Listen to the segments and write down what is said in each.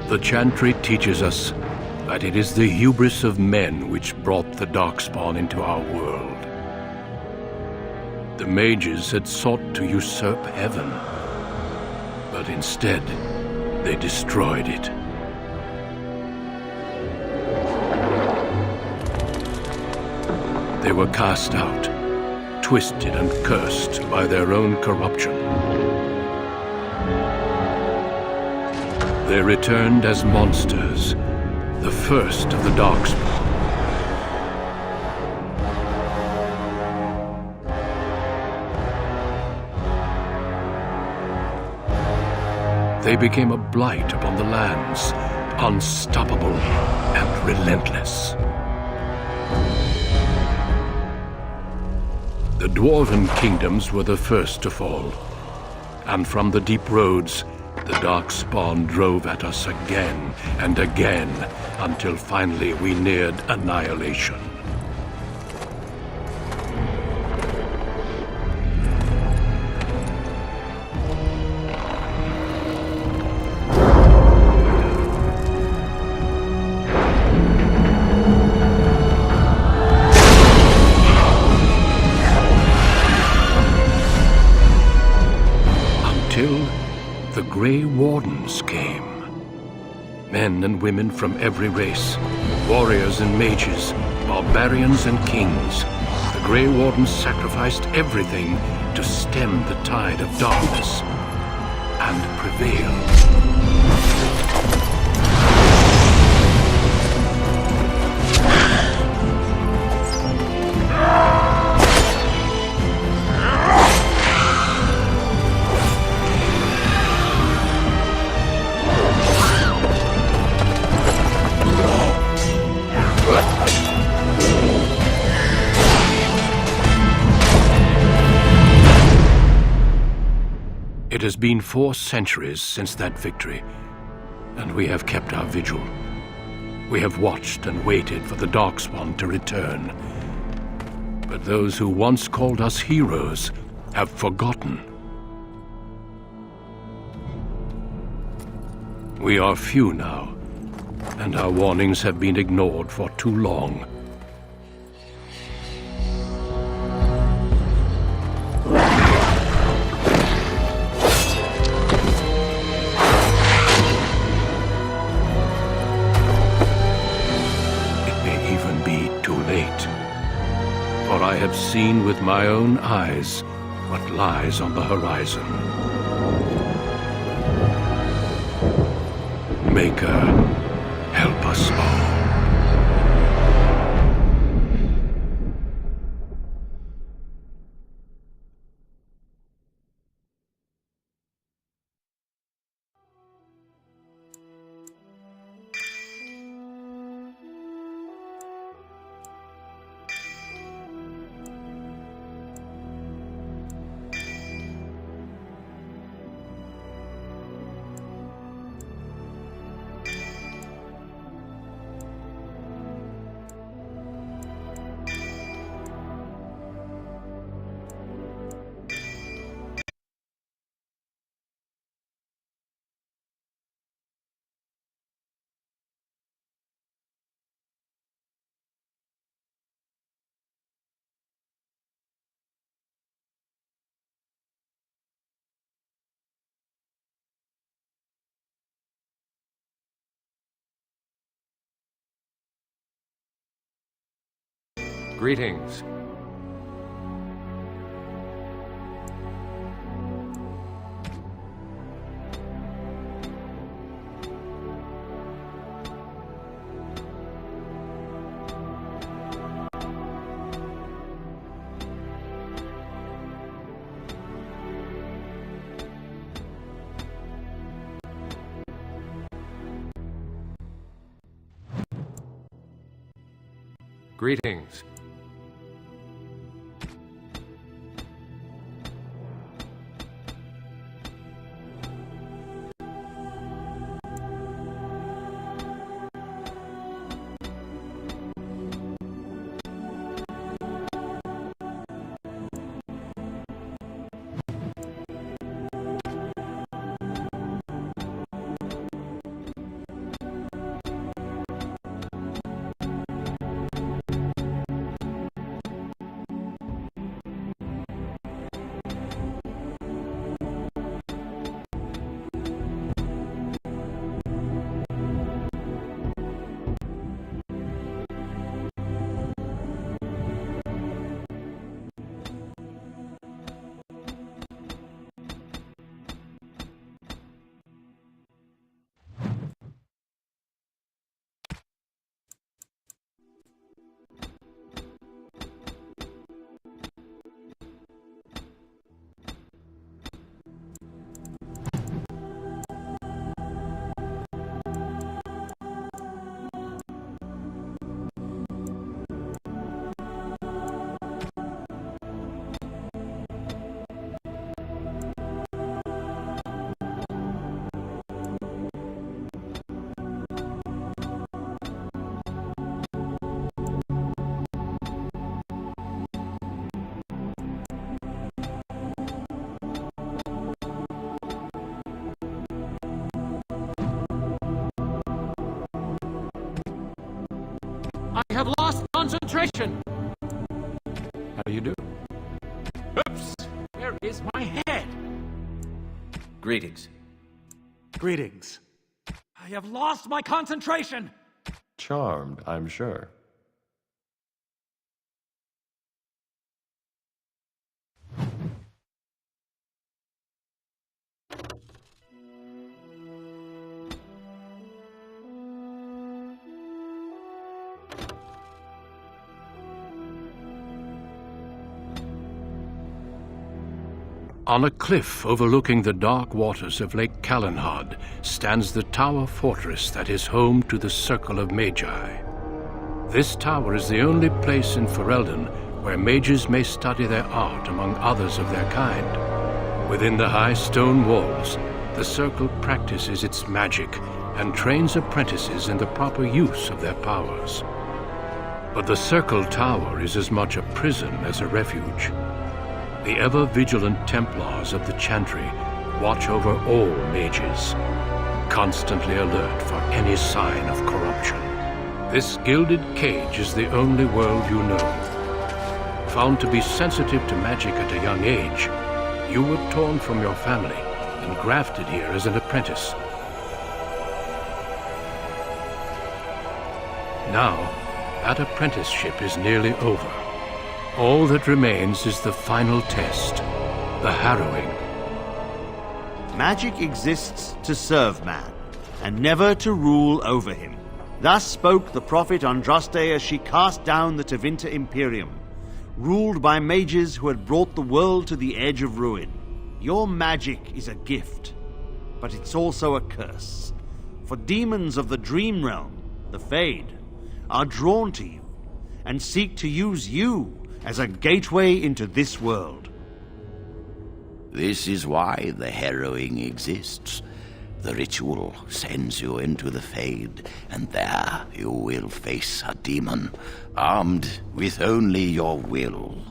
The Chantry teaches us that it is the hubris of men which brought the Darkspawn into our world. The mages had sought to usurp heaven, but instead they destroyed it. They were cast out, twisted and cursed by their own corruption. They returned as monsters, the first of the Darkspawn. They became a blight upon the lands, unstoppable and relentless. The Dwarven kingdoms were the first to fall, and from the deep roads, the Darkspawn drove at us again and again, until finally we neared annihilation. The Grey Wardens came. Men and women from every race, warriors and mages, barbarians and kings. The Grey Wardens sacrificed everything to stem the tide of darkness and prevail. It has been 4 centuries since that victory, and we have kept our vigil. We have watched and waited for the Darkspawn to return. But those who once called us heroes have forgotten. We are few now, and our warnings have been ignored for too long. For I have seen with my own eyes what lies on the horizon. Maker, help us all. Greetings. Greetings. I have lost concentration. How do you do? Oops! Where is my head? Greetings. Greetings. I have lost my concentration. Charmed, I'm sure. On a cliff overlooking the dark waters of Lake Calenhad stands the Tower Fortress that is home to the Circle of Magi. This tower is the only place in Ferelden where mages may study their art among others of their kind. Within the high stone walls, the Circle practices its magic and trains apprentices in the proper use of their powers. But the Circle Tower is as much a prison as a refuge. The ever-vigilant Templars of the Chantry watch over all mages, constantly alert for any sign of corruption. This gilded cage is the only world you know. Found to be sensitive to magic at a young age, you were torn from your family and grafted here as an apprentice. Now, that apprenticeship is nearly over. All that remains is the final test, the harrowing. Magic exists to serve man, and never to rule over him. Thus spoke the prophet Andraste as she cast down the Tevinter Imperium, ruled by mages who had brought the world to the edge of ruin. Your magic is a gift, but it's also a curse. For demons of the Dream Realm, the Fade, are drawn to you, and seek to use you as a gateway into this world. This is why the harrowing exists. The ritual sends you into the Fade, and there you will face a demon, armed with only your will.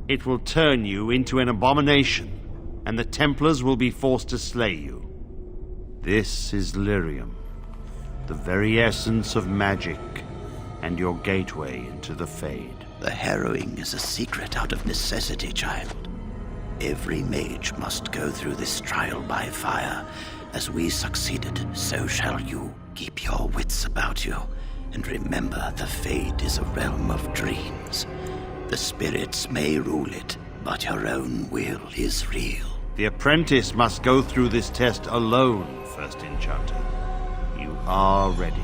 It will turn you into an abomination, and the Templars will be forced to slay you. This is Lyrium, the very essence of magic, and your gateway into the Fade. The harrowing is a secret out of necessity, child. Every mage must go through this trial by fire. As we succeeded, so shall you. Keep your wits about you, and remember the Fade is a realm of dreams. The spirits may rule it, but your own will is real. The apprentice must go through this test alone, First Enchanter. You are ready.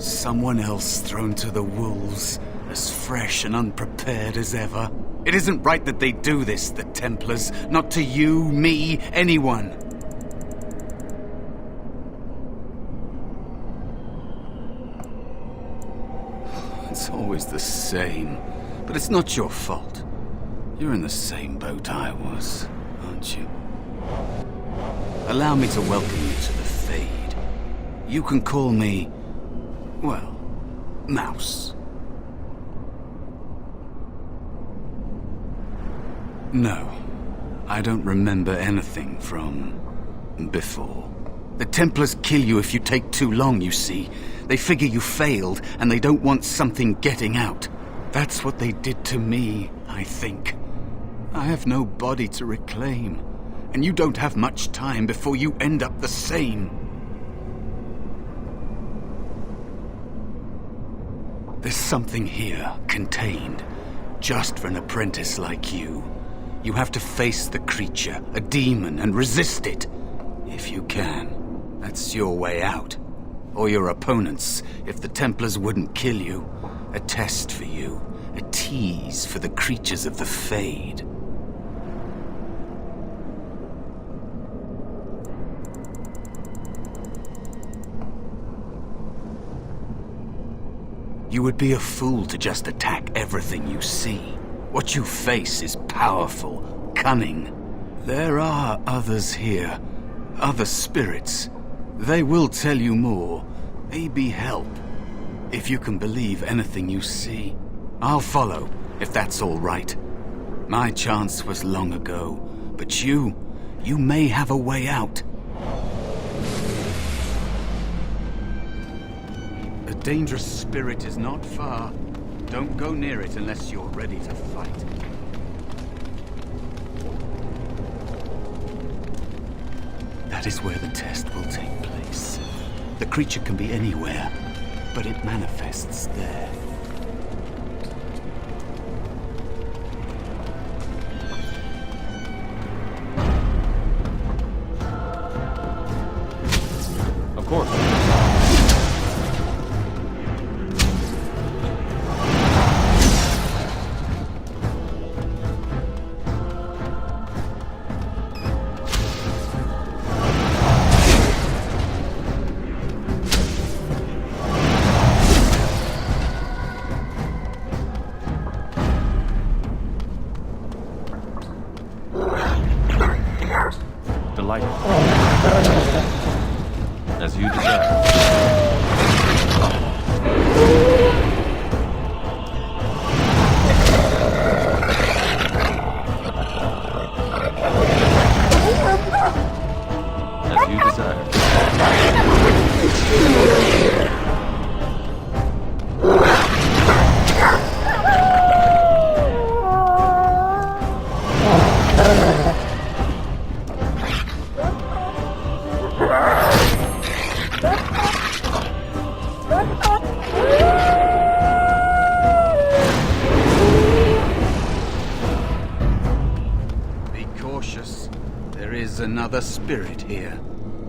Someone else thrown to the wolves, as fresh and unprepared as ever. It isn't right that they do this, the Templars. Not to you, me, anyone. It's always the same. But it's not your fault. You're in the same boat I was, aren't you? Allow me to welcome you to the Fade. You can call me, well, Mouse. No, I don't remember anything from before. The Templars kill you if you take too long, you see. They figure you failed, and they don't want something getting out. That's what they did to me, I think. I have no body to reclaim, and you don't have much time before you end up the same. There's something here, contained, just for an apprentice like you. You have to face the creature, a demon, and resist it. If you can. That's your way out. Or your opponents, if the Templars wouldn't kill you. A test for you. A tease for the creatures of the Fade. You would be a fool to just attack everything you see. What you face is powerful, cunning. There are others here. Other spirits. They will tell you more. Maybe help. If you can believe anything you see. I'll follow, if that's all right. My chance was long ago, but you may have a way out. A dangerous spirit is not far. Don't go near it unless you're ready to fight. That is where the test will take place. The creature can be anywhere, but it manifests there. Of course. Delighted. As you desire. As you desire. Be cautious. There is another spirit here.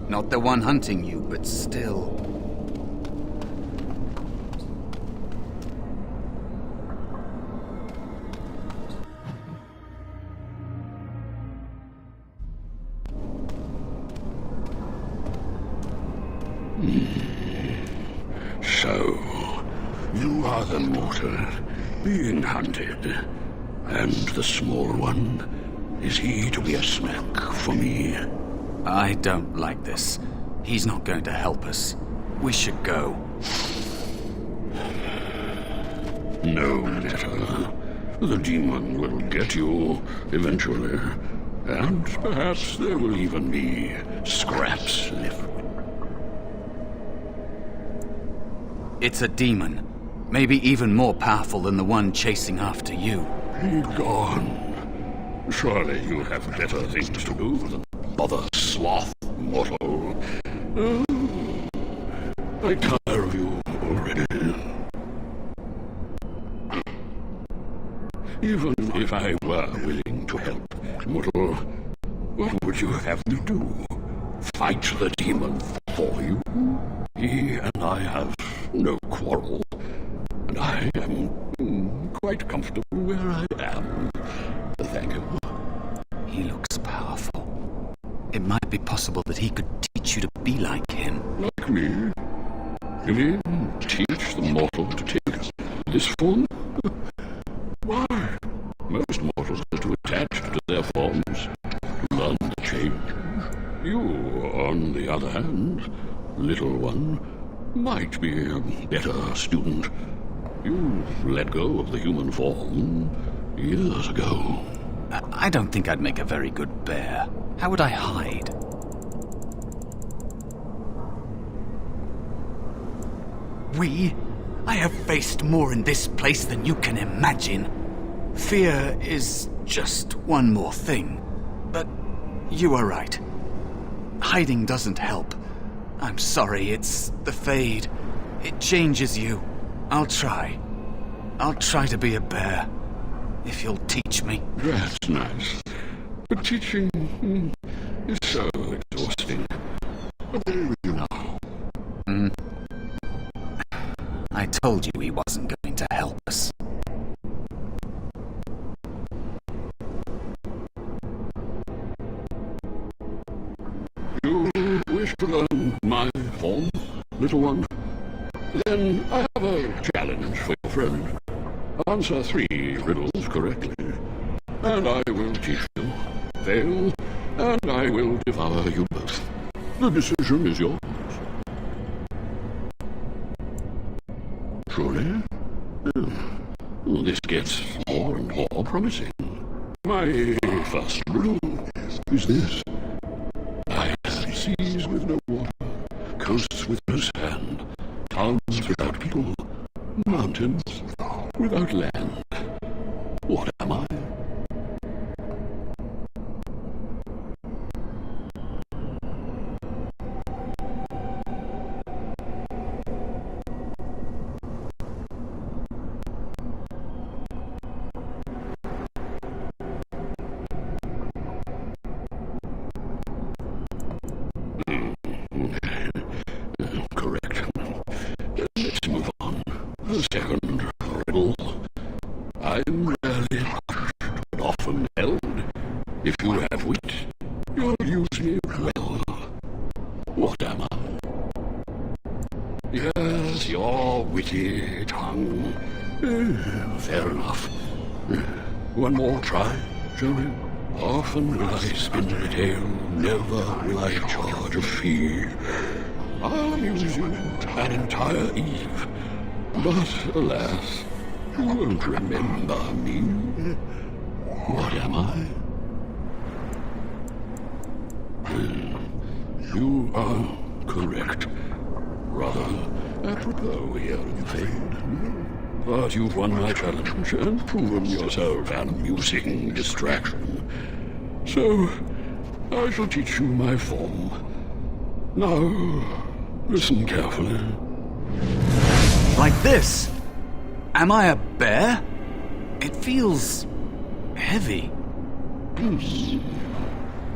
Not the one hunting you, but still. So, you are the mortal being hunted. And the small one, is he to be a snack for me? I don't like this. He's not going to help us. We should go. No matter. The demon will get you eventually. And perhaps there will even be scraps left. It's a demon. Maybe even more powerful than the one chasing after you. Be gone. Surely you have better things to do than bother sloth mortal. I tire of you already. Even if I were willing to help, mortal, what would you have me do? Fight the demon for you? He and I have no quarrel, and I am quite comfortable where I am. Thank you. He looks powerful. It might be possible that he could teach you to be like him. Like me? You mean teach the mortal to take this form? Why? Most mortals are too attached to their forms to learn the change. one might be a better student. You let go of the human form years ago. I don't think I'd make a very good bear. How would I hide? I have faced more in this place than you can imagine. Fear is just one more thing. But you are right. Hiding doesn't help. I'm sorry, it's the Fade. It changes you. I'll try. I'll try to be a bear. If you'll teach me. That's nice. But teaching is so exhausting. But there with you now. I told you he wasn't going to help us. You wish to learn my form, little one? Then I have a challenge for your friend. Answer 3 riddles correctly, and I will teach you. Fail, and I will devour you both. The decision is yours. Truly? This gets more and more promising. My first riddle is this. I have seas with no water, coasts with no sand, towns without people, mountains without land. What am I? Correct. Let's move on. The second riddle. I'm rarely touched, but often held. If you have wit, you'll use me well. What am I? Yes, your witty tongue. Fair enough. One more try, shall we? Often will I spin the tale, never will I charge a fee. I'll amuse you an entire eve, but alas, you won't remember me. What am I? You are correct. Rather apropos here in Fade. But you've won my challenge and proven yourself an amusing distraction. So, I shall teach you my form. Now, listen carefully. Like this? Am I a bear? It feels heavy.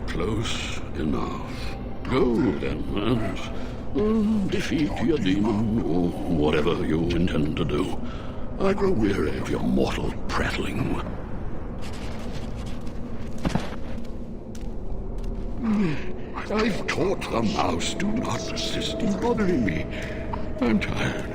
Close enough. Go then, and defeat your demon, or whatever you intend to do. I grow weary of your mortal prattling. I've taught the mouse, do not persist in bothering me. I'm tired.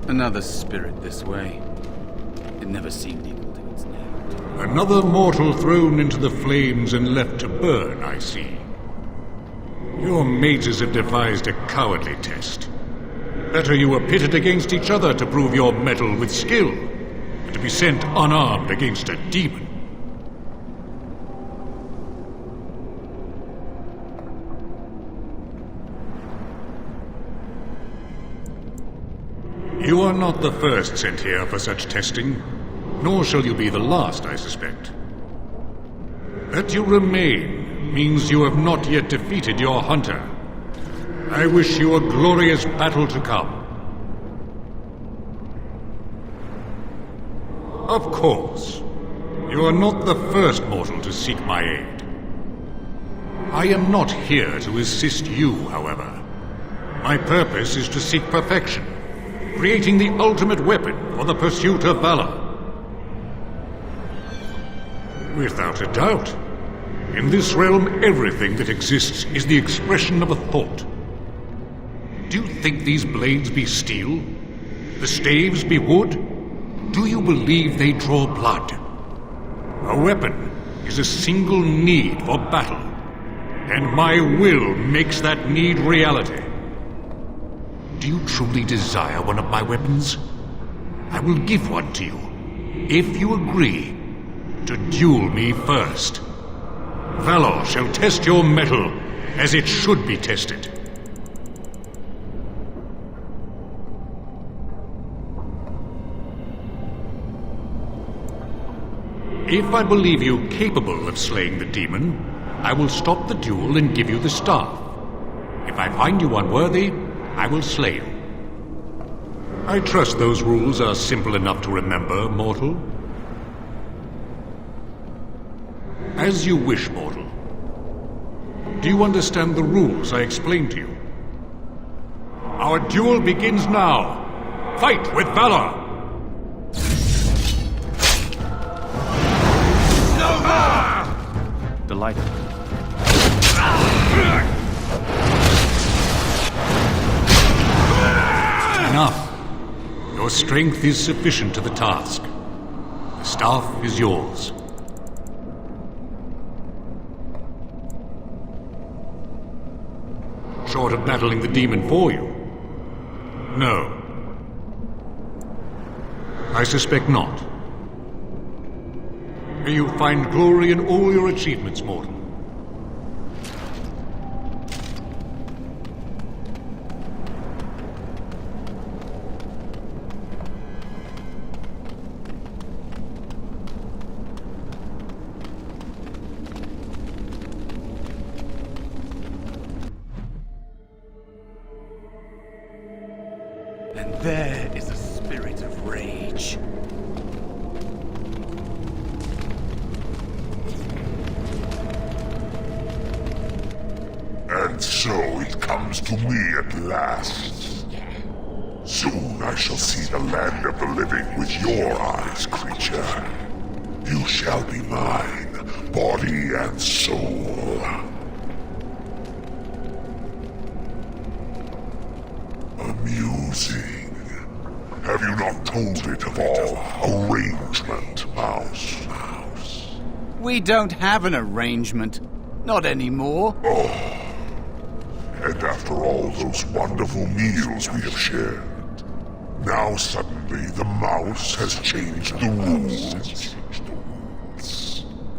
Another spirit this way. It never seemed equal to its name. Another mortal thrown into the flames and left to burn, I see. Your mages have devised a cowardly test. Better you were pitted against each other to prove your mettle with skill, than to be sent unarmed against a demon. You are not the first sent here for such testing, nor shall you be the last, I suspect. That you remain means you have not yet defeated your hunter. I wish you a glorious battle to come. Of course. You are not the first mortal to seek my aid. I am not here to assist you, however. My purpose is to seek perfection, creating the ultimate weapon for the pursuit of valor. Without a doubt. In this realm, everything that exists is the expression of a thought. Do you think these blades be steel? The staves be wood? Do you believe they draw blood? A weapon is a single need for battle, and my will makes that need reality. Do you truly desire one of my weapons? I will give one to you, if you agree to duel me first. Valor shall test your mettle as it should be tested. If I believe you capable of slaying the demon, I will stop the duel and give you the staff. If I find you unworthy, I will slay you. I trust those rules are simple enough to remember, mortal. As you wish, mortal. Do you understand the rules I explained to you? Our duel begins now. Fight with valor! Delighted. Enough. Your strength is sufficient to the task. The staff is yours. Short of battling the demon for you? No. I suspect not. May you find glory in all your achievements, mortal. And there is a spirit of rage. And so it comes to me at last. Soon I shall see the land of the living with your eyes, creature. You shall be mine, body and soul. Amusing. Have you not told it of our arrangement, Mouse? We don't have an arrangement. Not anymore. And after all those wonderful meals we have shared, now suddenly the mouse has changed the rules.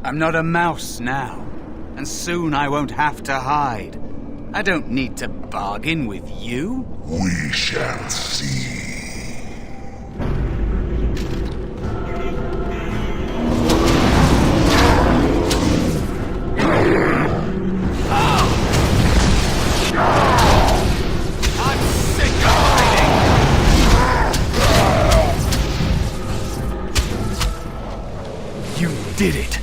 I'm not a mouse now, and soon I won't have to hide. I don't need to bargain with you. We shall see. Did it!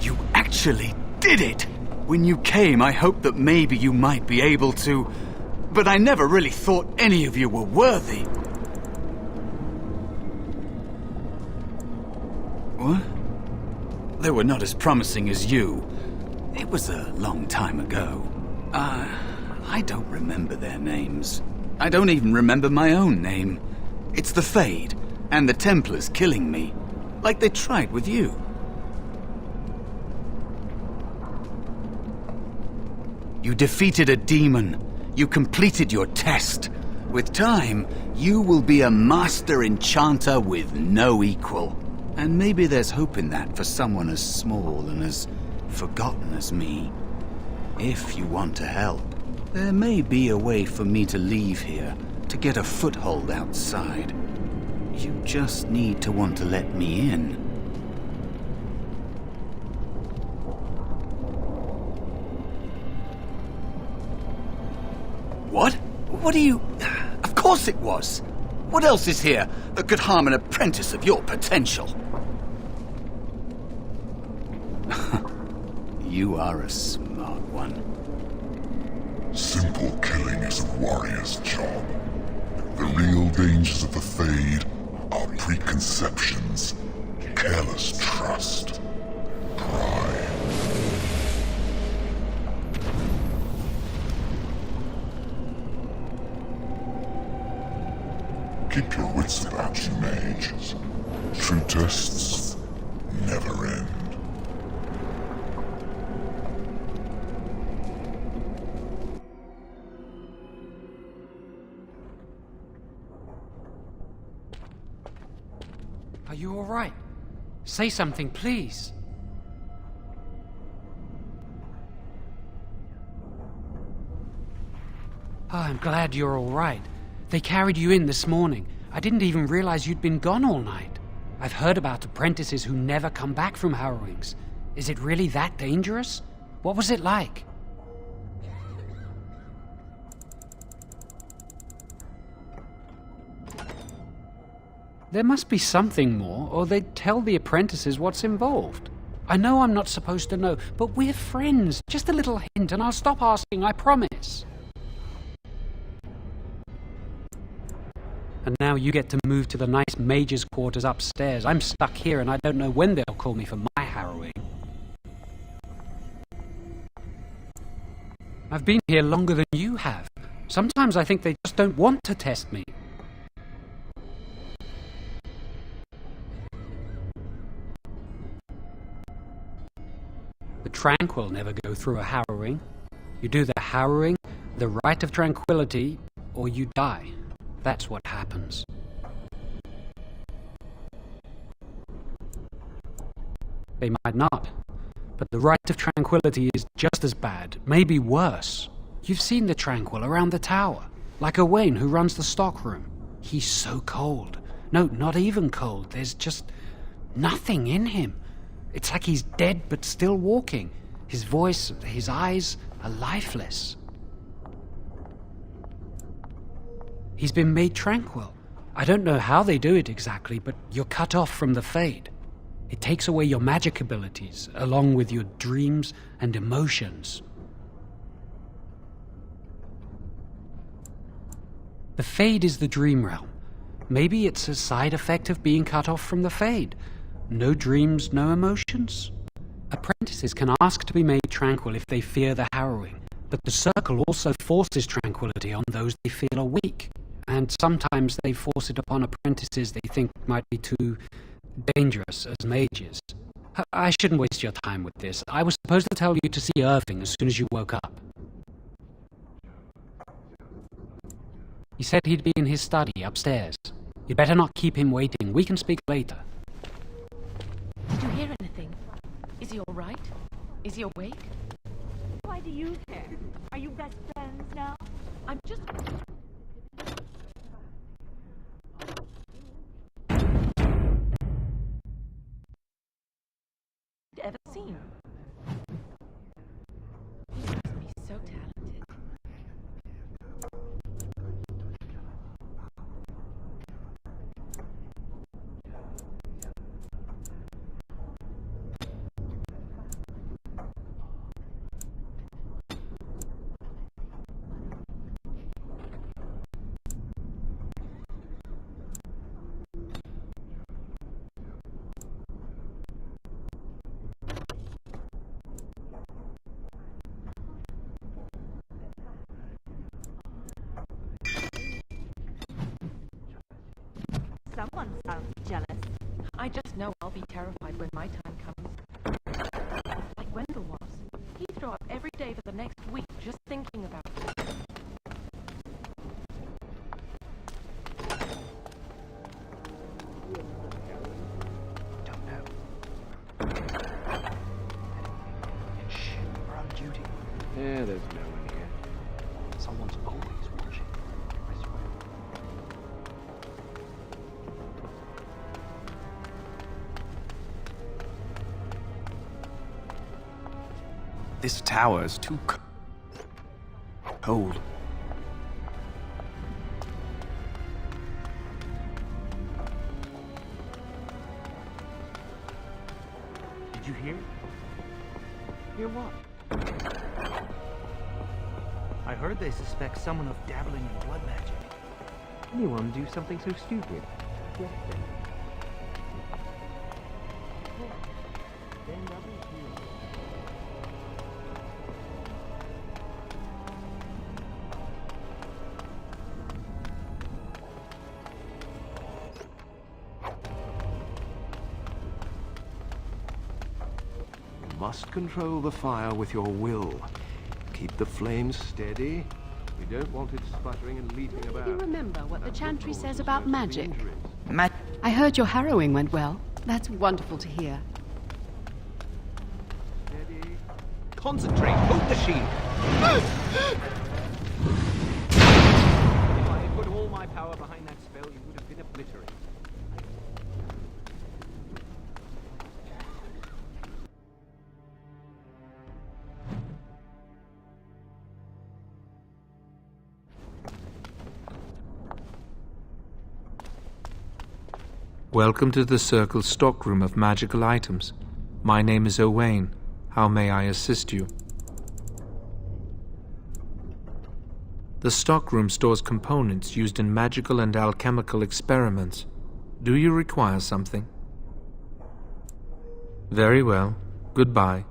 You actually did it! When you came, I hoped that maybe you might be able to... But I never really thought any of you were worthy. What? They were not as promising as you. It was a long time ago. I don't remember their names. I don't even remember my own name. It's the Fade, and the Templars killing me. Like they tried with you. You defeated a demon. You completed your test. With time, you will be a master enchanter with no equal. And maybe there's hope in that for someone as small and as forgotten as me. If you want to help, there may be a way for me to leave here, to get a foothold outside. You just need to want to let me in. What? What are you... Of course it was! What else is here that could harm an apprentice of your potential? You are a smart one. Simple killing is a warrior's job. The real dangers of the Fade are preconceptions, careless trust, pride. Keep your wits about you, mages. True tests never end. Are you all right? Say something, please. Oh, I'm glad you're all right. They carried you in this morning. I didn't even realize you'd been gone all night. I've heard about apprentices who never come back from harrowings. Is it really that dangerous? What was it like? There must be something more, or they'd tell the apprentices what's involved. I know I'm not supposed to know, but we're friends. Just a little hint and I'll stop asking, I promise. And now you get to move to the nice mage's quarters upstairs. I'm stuck here and I don't know when they'll call me for my harrowing. I've been here longer than you have. Sometimes I think they just don't want to test me. The tranquil never go through a harrowing. You do the harrowing, the rite of tranquility, or you die. That's what happens. They might not, but the rite of tranquility is just as bad, maybe worse. You've seen the tranquil around the tower, like Owain who runs the stockroom. He's so cold. No, not even cold. There's just nothing in him. It's like he's dead but still walking. His voice, his eyes are lifeless. He's been made tranquil. I don't know how they do it exactly, but you're cut off from the Fade. It takes away your magic abilities, along with your dreams and emotions. The Fade is the dream realm. Maybe it's a side effect of being cut off from the Fade. No dreams, no emotions? Apprentices can ask to be made tranquil if they fear the harrowing, but the Circle also forces tranquility on those they feel are weak. And sometimes they force it upon apprentices they think might be too dangerous as mages. I shouldn't waste your time with this. I was supposed to tell you to see Irving as soon as you woke up. He said he'd be in his study upstairs. You'd better not keep him waiting. We can speak later. Did you hear anything? Is he all right? Is he awake? Why do you care? Are you best friends now? I'm just... ever seen? He must be so talented. Someone sounds jealous. I just know I'll be terrified when my time comes. Like Wendell was. He'd throw up every day for the next week just thinking about it. Don't know. Shh, we're on duty. Yeah, there's no one here. Someone's always watching. I swear. This tower is too cold. Did you hear? Hear what? I heard they suspect someone of dabbling in blood magic. Anyone do something so stupid? Yes, then. Must control the fire with your will. Keep the flames steady. We don't want it sputtering and leaping about. You remember what the chantry says about magic? I heard your harrowing went well. That's wonderful to hear. Steady. Concentrate! Hold the shield! If I had put all my power behind that spell, you would have been obliterated. Welcome to the Circle's stockroom of magical items. My name is Owain. How may I assist you? The stockroom stores components used in magical and alchemical experiments. Do you require something? Very well. Goodbye.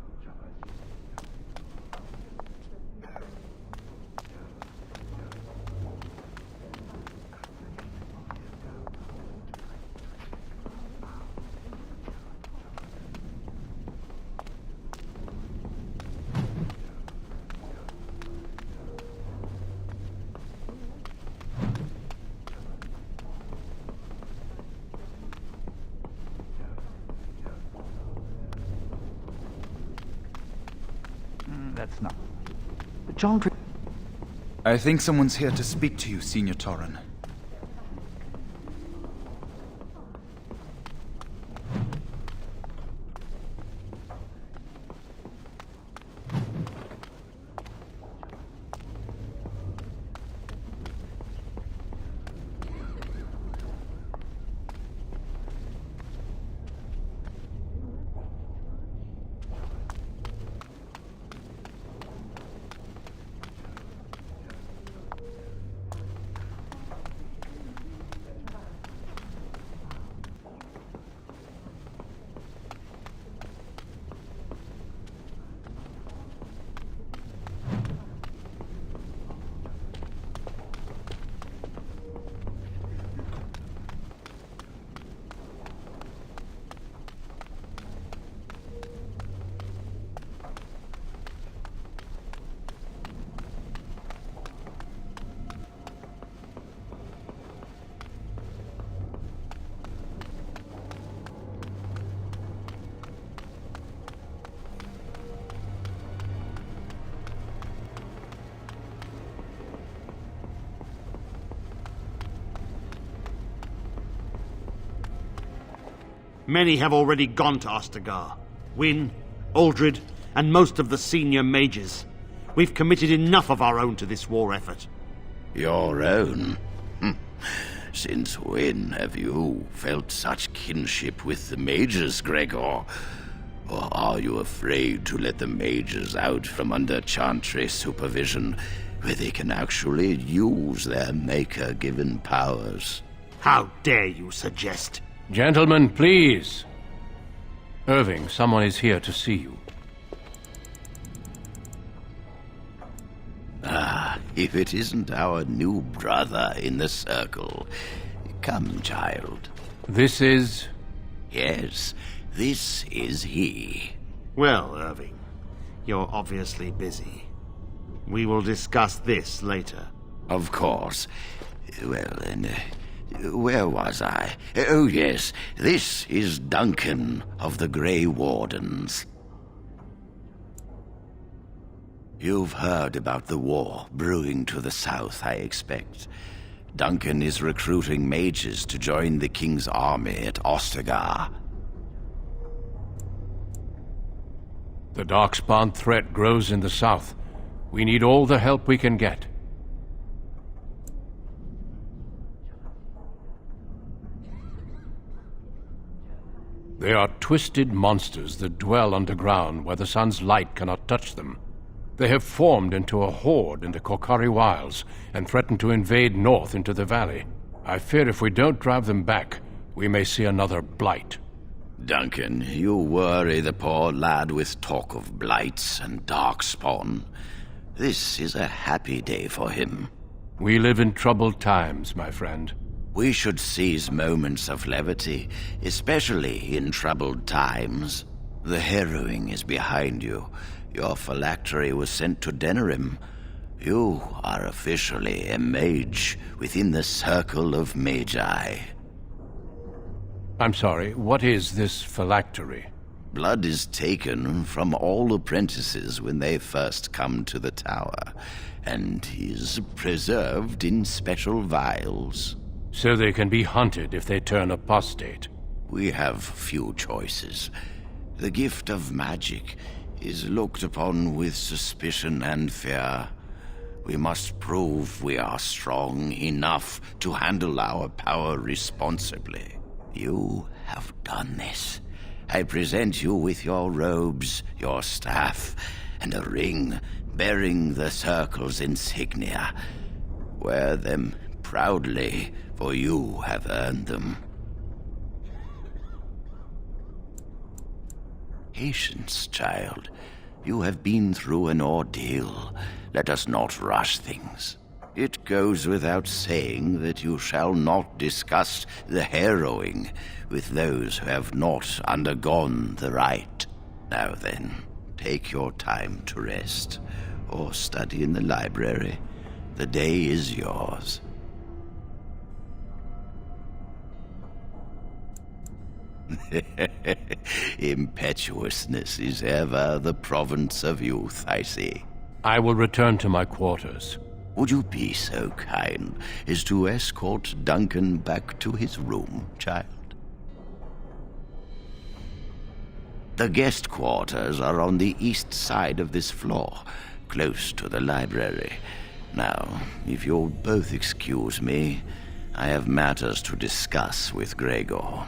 That's not... John... I think someone's here to speak to you, Senior Torren. Many have already gone to Ostagar. Wynne, Aldred, and most of the senior mages. We've committed enough of our own to this war effort. Your own? Since when have you felt such kinship with the mages, Gregor? Or are you afraid to let the mages out from under Chantry supervision, where they can actually use their Maker-given powers? How dare you suggest? Gentlemen, please. Irving, someone is here to see you. Ah, if it isn't our new brother in the Circle. Come, child. This is... Yes, this is he. Well, Irving, you're obviously busy. We will discuss this later. Of course. Well, then... where was I? Oh, yes. This is Duncan of the Grey Wardens. You've heard about the war brewing to the south, I expect. Duncan is recruiting mages to join the King's army at Ostagar. The Darkspawn threat grows in the south. We need all the help we can get. They are twisted monsters that dwell underground where the sun's light cannot touch them. They have formed into a horde in the Korcari Wilds and threaten to invade north into the valley. I fear if we don't drive them back, we may see another blight. Duncan, you worry the poor lad with talk of blights and darkspawn. This is a happy day for him. We live in troubled times, my friend. We should seize moments of levity, especially in troubled times. The harrowing is behind you. Your phylactery was sent to Denerim. You are officially a mage within the circle of magi. I'm sorry, what is this phylactery? Blood is taken from all apprentices when they first come to the tower, and is preserved in special vials. So they can be hunted if they turn apostate. We have few choices. The gift of magic is looked upon with suspicion and fear. We must prove we are strong enough to handle our power responsibly. You have done this. I present you with your robes, your staff, and a ring bearing the Circle's insignia. Wear them proudly, for you have earned them. Patience, child. You have been through an ordeal. Let us not rush things. It goes without saying that you shall not discuss the harrowing with those who have not undergone the rite. Now then, take your time to rest, or study in the library. The day is yours. Impetuousness is ever the province of youth, I see. I will return to my quarters. Would you be so kind as to escort Duncan back to his room, child? The guest quarters are on the east side of this floor, close to the library. Now, if you'll both excuse me, I have matters to discuss with Gregor.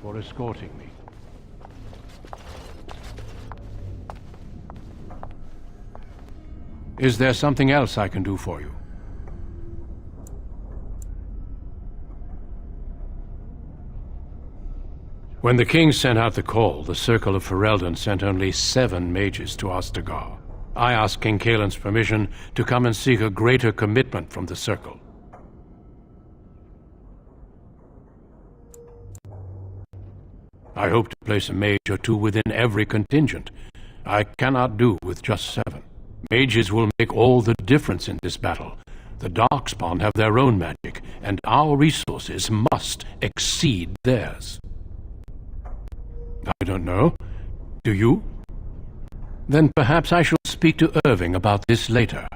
For escorting me. Is there something else I can do for you? When the king sent out the call, the Circle of Ferelden sent only 7 mages to Ostagar. I asked King Caelan's permission to come and seek a greater commitment from the Circle. I hope to place a mage or 2 within every contingent. I cannot do with just 7. Mages will make all the difference in this battle. The Darkspawn have their own magic, and our resources must exceed theirs. I don't know. Do you? Then perhaps I shall speak to Irving about this later.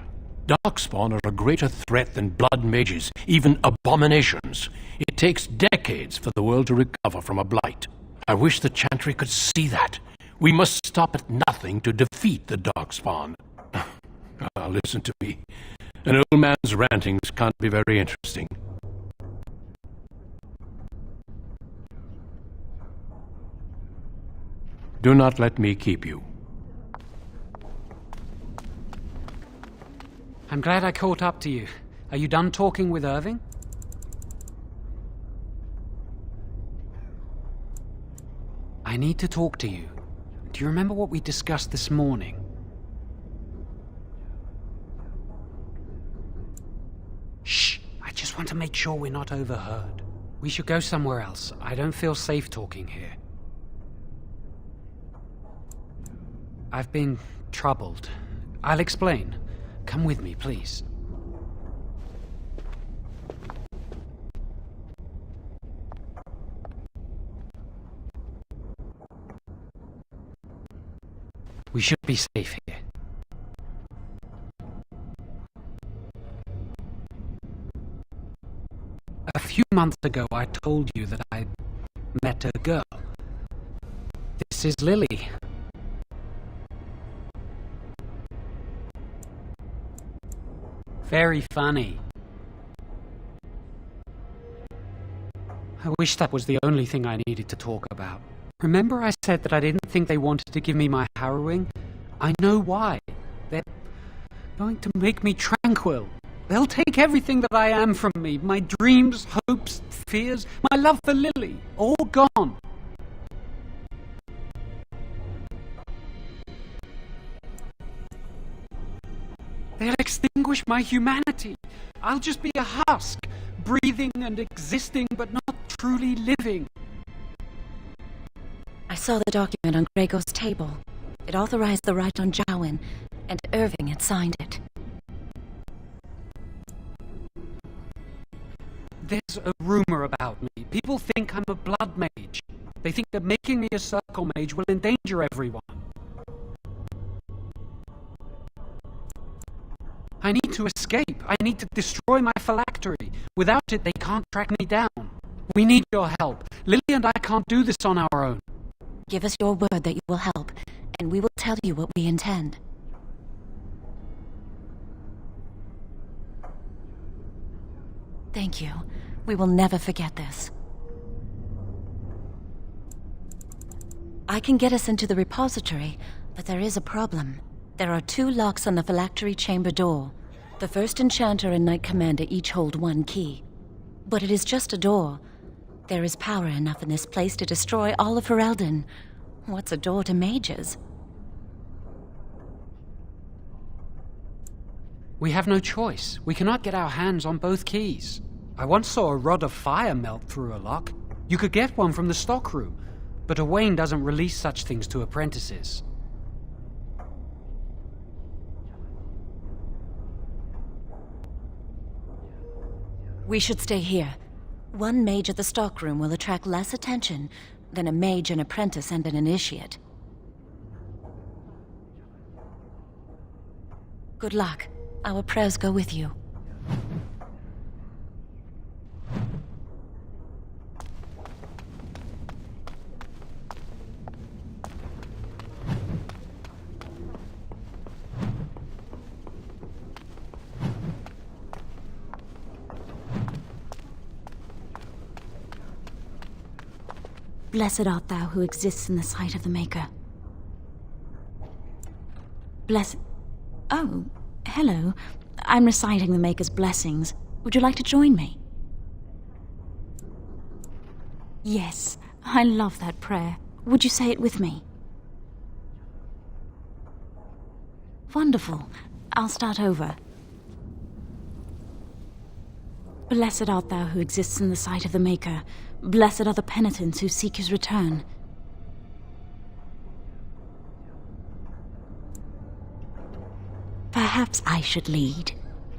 Darkspawn are a greater threat than blood mages, even abominations. It takes decades for the world to recover from a blight. I wish the Chantry could see that. We must stop at nothing to defeat the Darkspawn. Listen to me. An old man's rantings can't be very interesting. Do not let me keep you. I'm glad I caught up to you. Are you done talking with Irving? I need to talk to you. Do you remember what we discussed this morning? Shh! I just want to make sure we're not overheard. We should go somewhere else. I don't feel safe talking here. I've been troubled. I'll explain. Come with me, please. We should be safe here. A few months ago, I told you that I met a girl. This is Lily. Very funny. I wish that was the only thing I needed to talk about. Remember I said that I didn't think they wanted to give me my harrowing? I know why. They're going to make me tranquil. They'll take everything that I am from me. My dreams, hopes, fears, my love for Lily. All gone. They'll extinguish my humanity. I'll just be a husk, breathing and existing, but not truly living. I saw the document on Gregor's table. It authorized the right on Jowen, and Irving had signed it. There's a rumor about me. People think I'm a blood mage. They think that making me a circle mage will endanger everyone. I need to escape. I need to destroy my phylactery. Without it, they can't track me down. We need your help. Lily and I can't do this on our own. Give us your word that you will help, and we will tell you what we intend. Thank you. We will never forget this. I can get us into the repository, but there is a problem. There are 2 locks on the phylactery chamber door. The first enchanter and knight commander each hold 1 key. But it is just a door. There is power enough in this place to destroy all of Ferelden. What's a door to mages? We have no choice. We cannot get our hands on both keys. I once saw a rod of fire melt through a lock. You could get one from the stockroom, but Owain doesn't release such things to apprentices. We should stay here. 1 mage at the stockroom will attract less attention than a mage, an apprentice, and an initiate. Good luck. Our prayers go with you. Blessed art thou who exists in the sight of the Maker. Blessed... Oh, hello. I'm reciting the Maker's blessings. Would you like to join me? Yes, I love that prayer. Would you say it with me? Wonderful. I'll start over. Blessed art thou who exists in the sight of the Maker. Blessed are the penitents who seek his return. Perhaps I should lead.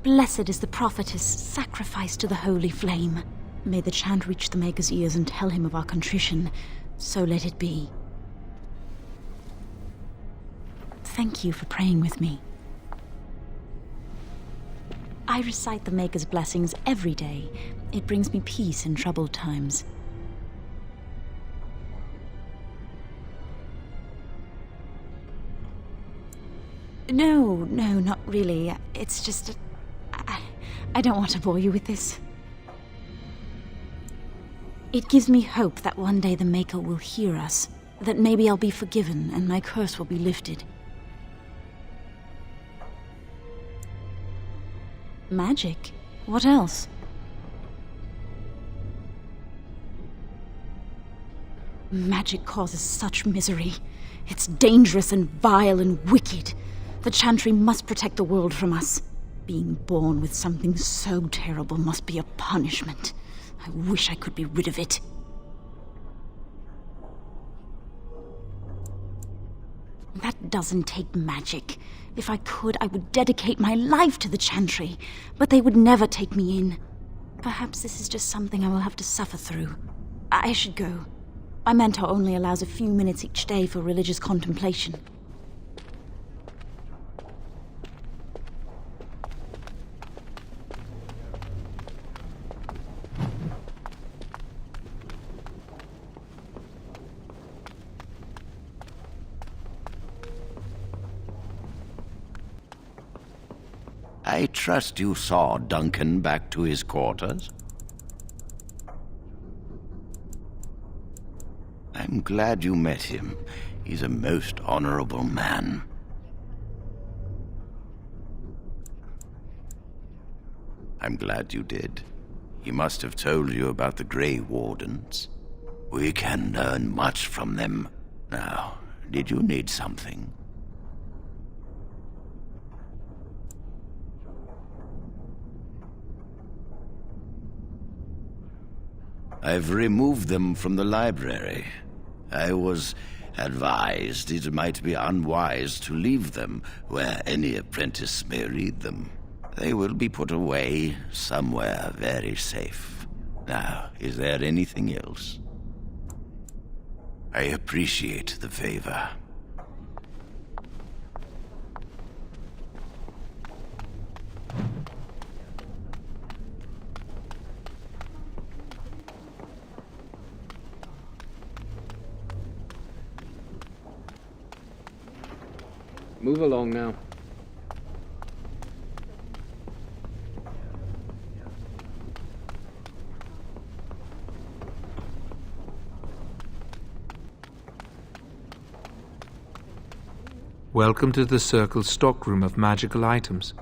Blessed is the prophetess sacrificed to the holy flame. May the chant reach the Maker's ears and tell him of our contrition. So let it be. Thank you for praying with me. I recite the Maker's blessings every day. It brings me peace in troubled times. No, not really. It's just... I don't want to bore you with this. It gives me hope that one day the Maker will hear us, that maybe I'll be forgiven and my curse will be lifted. Magic? What else? Magic causes such misery. It's dangerous and vile and wicked. The Chantry must protect the world from us. Being born with something so terrible must be a punishment. I wish I could be rid of it. That doesn't take magic. If I could, I would dedicate my life to the Chantry, but they would never take me in. Perhaps this is just something I will have to suffer through. I should go. My mentor only allows a few minutes each day for religious contemplation. I trust you saw Duncan back to his quarters? I'm glad you met him. He's a most honorable man. I'm glad you did. He must have told you about the Grey Wardens. We can learn much from them. Now, did you need something? I've removed them from the library. I was advised it might be unwise to leave them where any apprentice may read them. They will be put away somewhere very safe. Now, is there anything else? I appreciate the favor. Move along now. Welcome to the Circle's stockroom of magical items.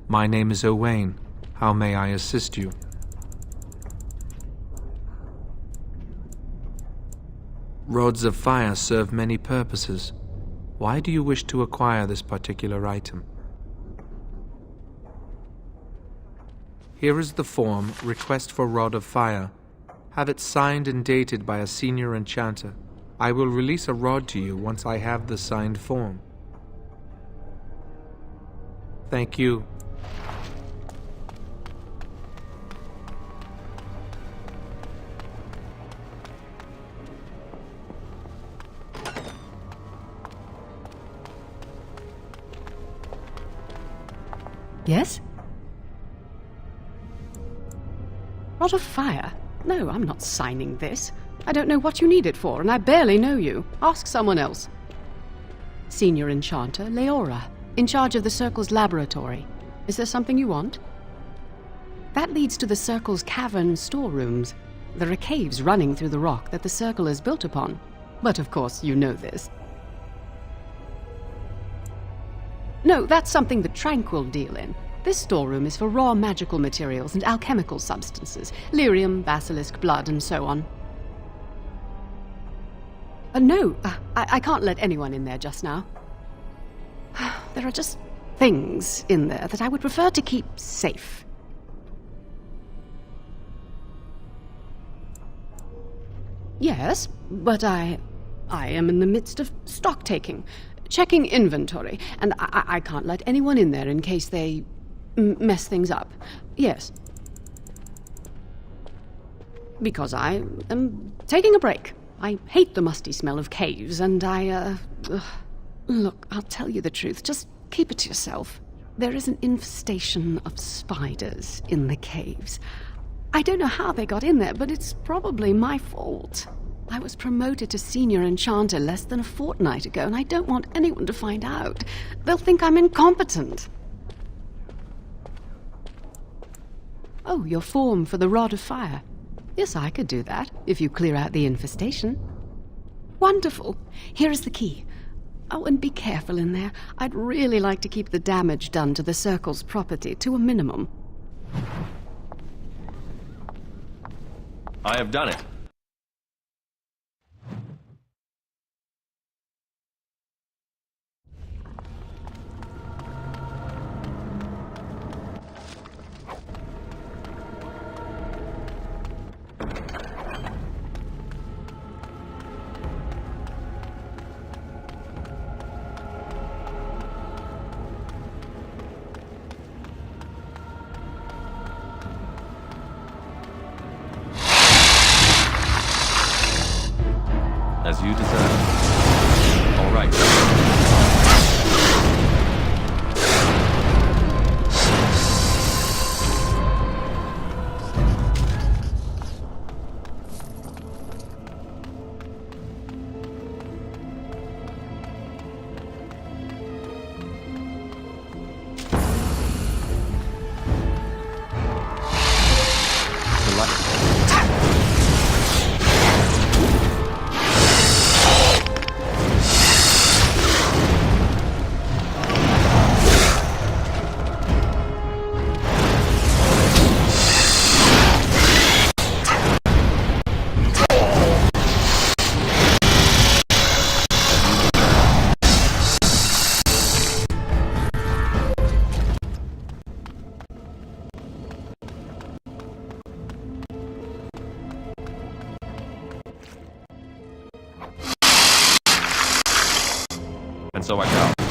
My name is Owain. How may I assist you? Rods of fire serve many purposes. Why do you wish to acquire this particular item? Here is the form, Request for Rod of Fire. Have it signed and dated by a senior enchanter. I will release a rod to you once I have the signed form. Thank you. Yes? Rod of Fire? No, I'm not signing this. I don't know what you need it for, and I barely know you. Ask someone else. Senior Enchanter Leora, in charge of the Circle's laboratory. Is there something you want? That leads to the Circle's cavern storerooms. There are caves running through the rock that the Circle is built upon. But of course you know this. No, that's something the Tranquil deal in. This storeroom is for raw magical materials and alchemical substances. Lyrium, basilisk, blood, and so on. No, I can't let anyone in there just now. There are just things in there that I would prefer to keep safe. Yes, but I am in the midst of stock taking, checking inventory, and I can't let anyone in there in case they mess things up. Yes. Because I am taking a break. I hate the musty smell of caves, and Look, I'll tell you the truth. Just keep it to yourself. There is an infestation of spiders in the caves. I don't know how they got in there, but it's probably my fault. I was promoted to Senior Enchanter less than a fortnight ago, and I don't want anyone to find out. They'll think I'm incompetent. Oh, your form for the Rod of Fire. Yes, I could do that, if you clear out the infestation. Wonderful. Here is the key. Oh, and be careful in there. I'd really like to keep the damage done to the Circle's property to a minimum. I have done it. As you deserve. All right. And so I shall.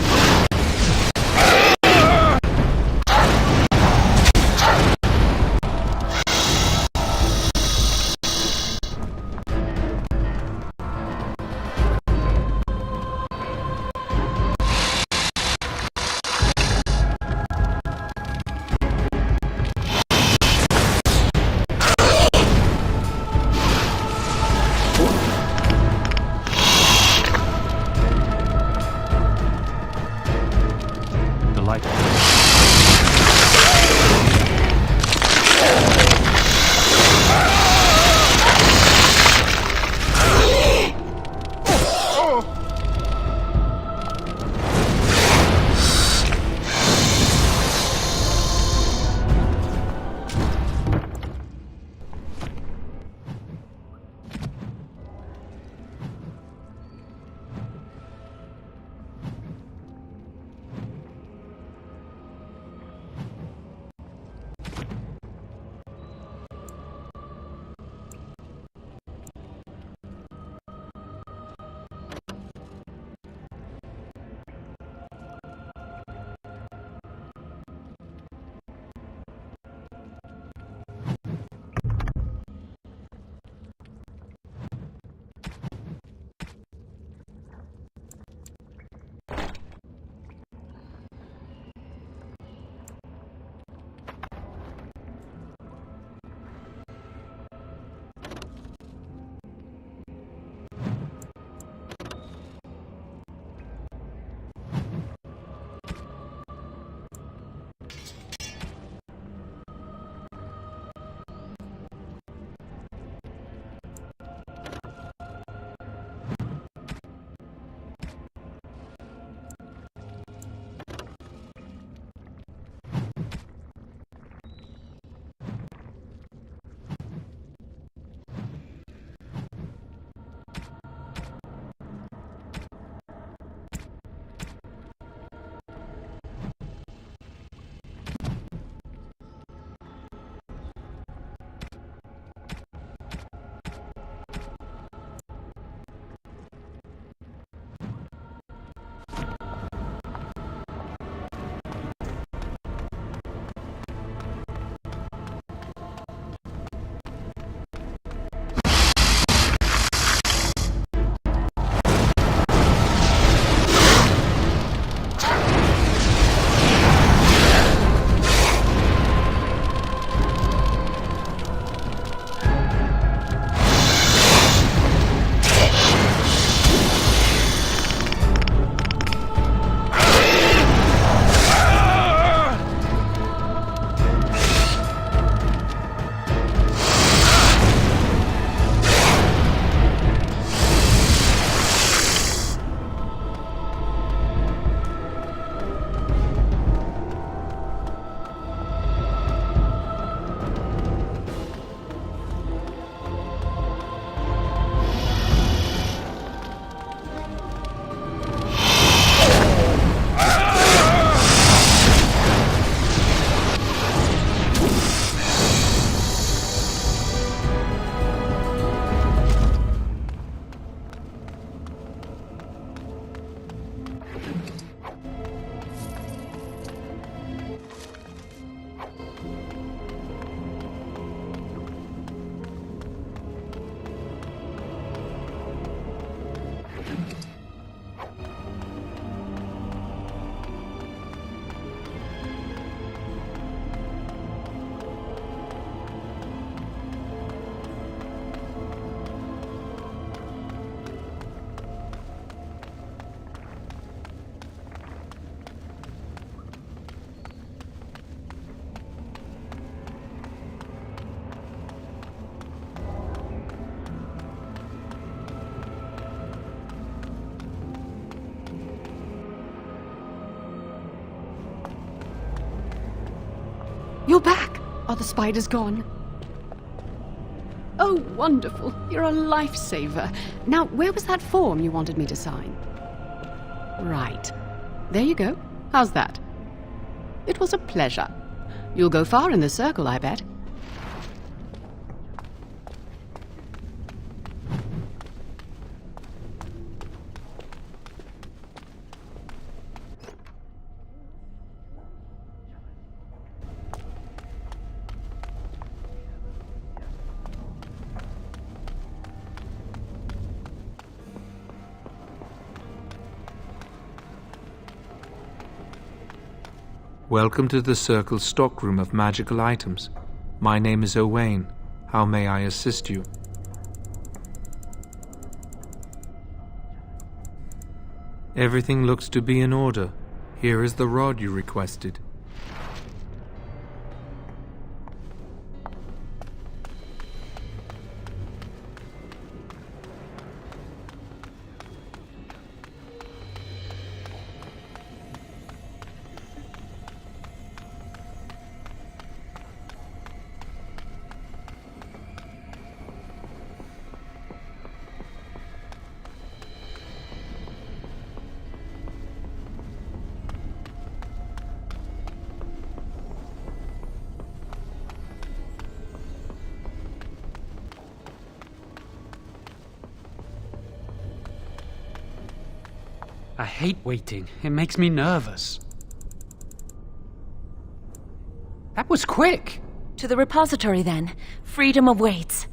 You're back! Are the spiders gone? Oh, wonderful. You're a lifesaver. Now, where was that form you wanted me to sign? Right. There you go. How's that? It was a pleasure. You'll go far in the circle, I bet. Welcome to the Circle's stockroom of magical items. My name is Owain. How may I assist you? Everything looks to be in order. Here is the rod you requested. I hate waiting. It makes me nervous. That was quick! To the repository, then. Freedom awaits.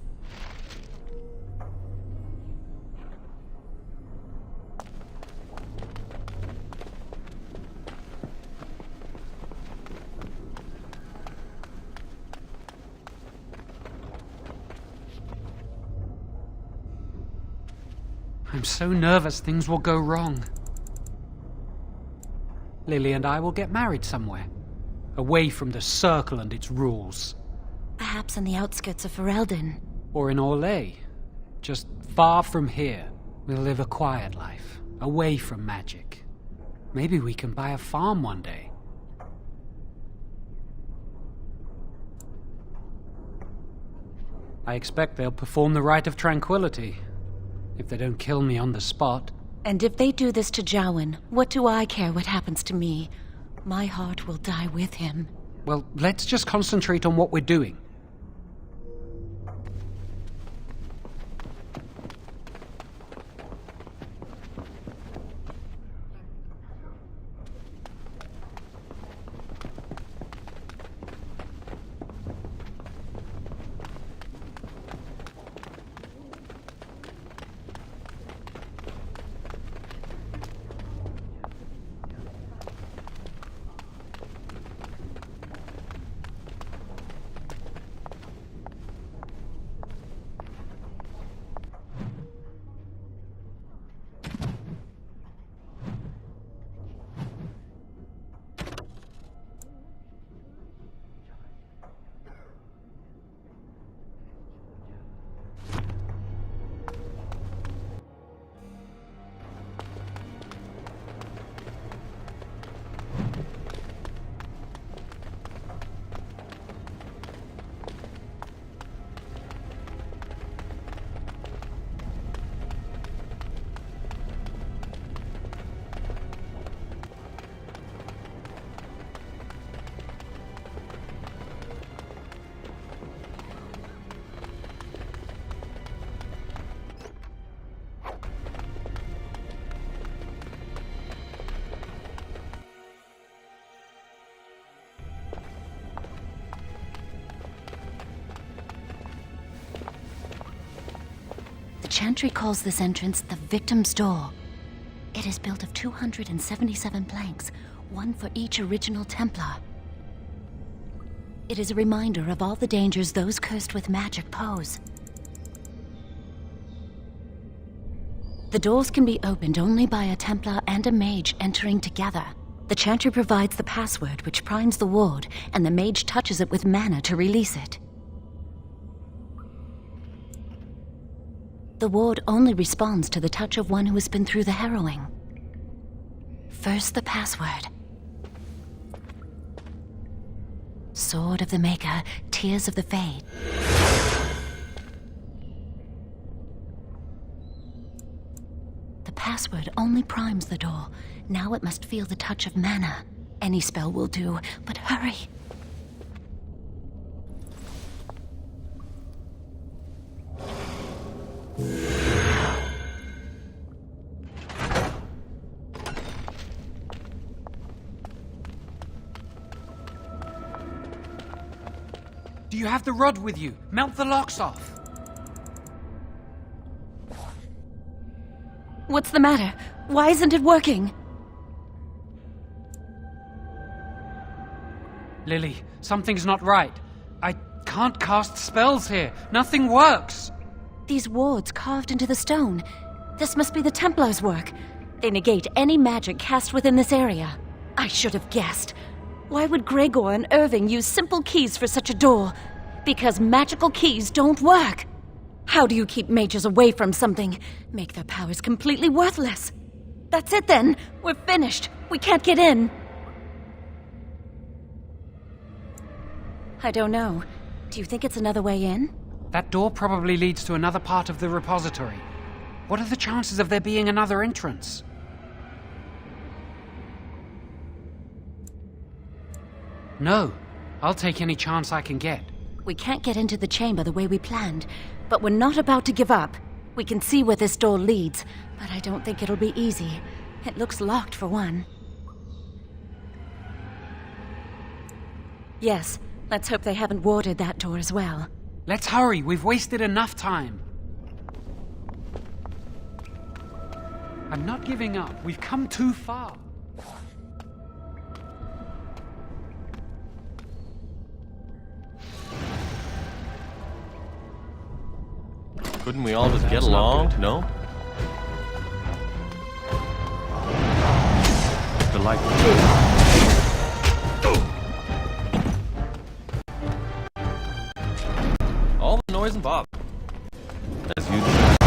I'm so nervous things will go wrong. Lily and I will get married somewhere, away from the Circle and its rules. Perhaps on the outskirts of Ferelden. Or in Orlais, just far from here. We'll live a quiet life, away from magic. Maybe we can buy a farm one day. I expect they'll perform the Rite of Tranquility, if they don't kill me on the spot. And if they do this to Jowan, what do I care what happens to me? My heart will die with him. Well, let's just concentrate on what we're doing. The Chantry calls this entrance the Victim's Door. It is built of 277 planks, one for each original Templar. It is a reminder of all the dangers those cursed with magic pose. The doors can be opened only by a Templar and a mage entering together. The Chantry provides the password which primes the ward, and the mage touches it with mana to release it. The ward only responds to the touch of one who has been through the harrowing. First, the password. Sword of the Maker, Tears of the Fade. The password only primes the door. Now it must feel the touch of mana. Any spell will do, but hurry! Do you have the rod with you? Melt the locks off. What's the matter? Why isn't it working? Lily, something's not right. I can't cast spells here. Nothing works. These wards carved into the stone. This must be the Templars' work. They negate any magic cast within this area. I should have guessed. Why would Gregor and Irving use simple keys for such a door? Because magical keys don't work. How do you keep mages away from something? Make their powers completely worthless. That's it then. We're finished. We can't get in. I don't know. Do you think it's another way in? That door probably leads to another part of the repository. What are the chances of there being another entrance? No. I'll take any chance I can get. We can't get into the chamber the way we planned, but we're not about to give up. We can see where this door leads, but I don't think it'll be easy. It looks locked for one. Yes, let's hope they haven't warded that door as well. Let's hurry. We've wasted enough time. I'm not giving up. We've come too far. Couldn't we all just get along? No? Delightful. All the noise and bother. As you desire.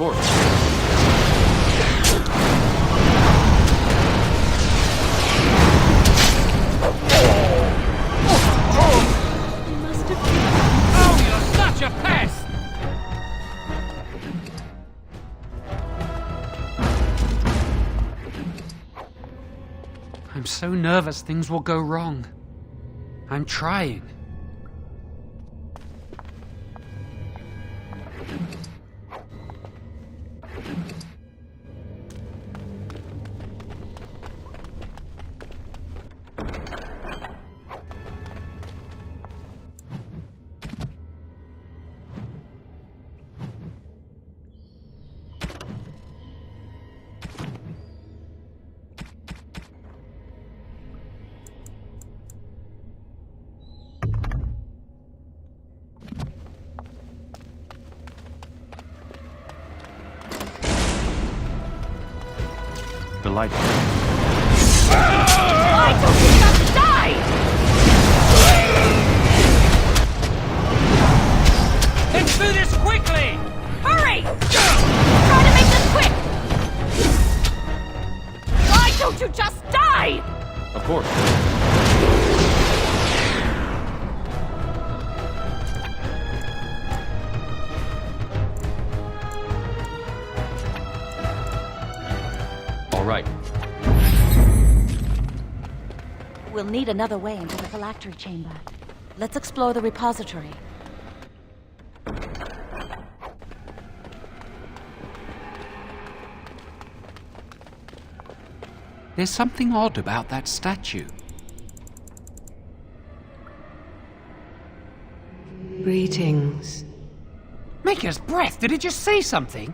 course. Oh, you're such a pest! I'm so nervous things will go wrong. I'm trying. The light. Why don't you just die? Let's do this quickly! Hurry! Try to make this quick! Why don't you just die? Of course. All right. We'll need another way into the phylactery chamber. Let's explore the repository. There's something odd about that statue. Greetings. Maker's breath, did it just say something?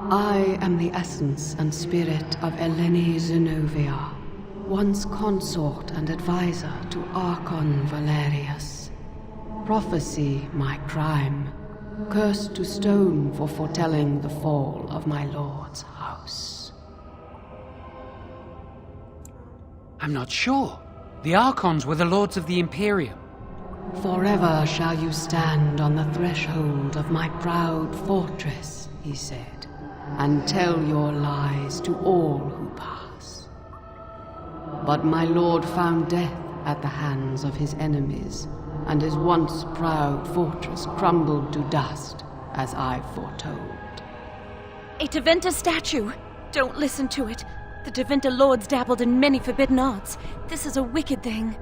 I am the essence and spirit of Eleni Zenobia, once consort and advisor to Archon Valerius. Prophecy my crime, cursed to stone for foretelling the fall of my lord's house. I'm not sure. The Archons were the lords of the Imperium. Forever shall you stand on the threshold of my proud fortress, he said, and tell your lies to all who pass. But my lord found death at the hands of his enemies, and his once proud fortress crumbled to dust, as I foretold. A Tevinter statue! Don't listen to it. The Tevinter lords dabbled in many forbidden arts. This is a wicked thing.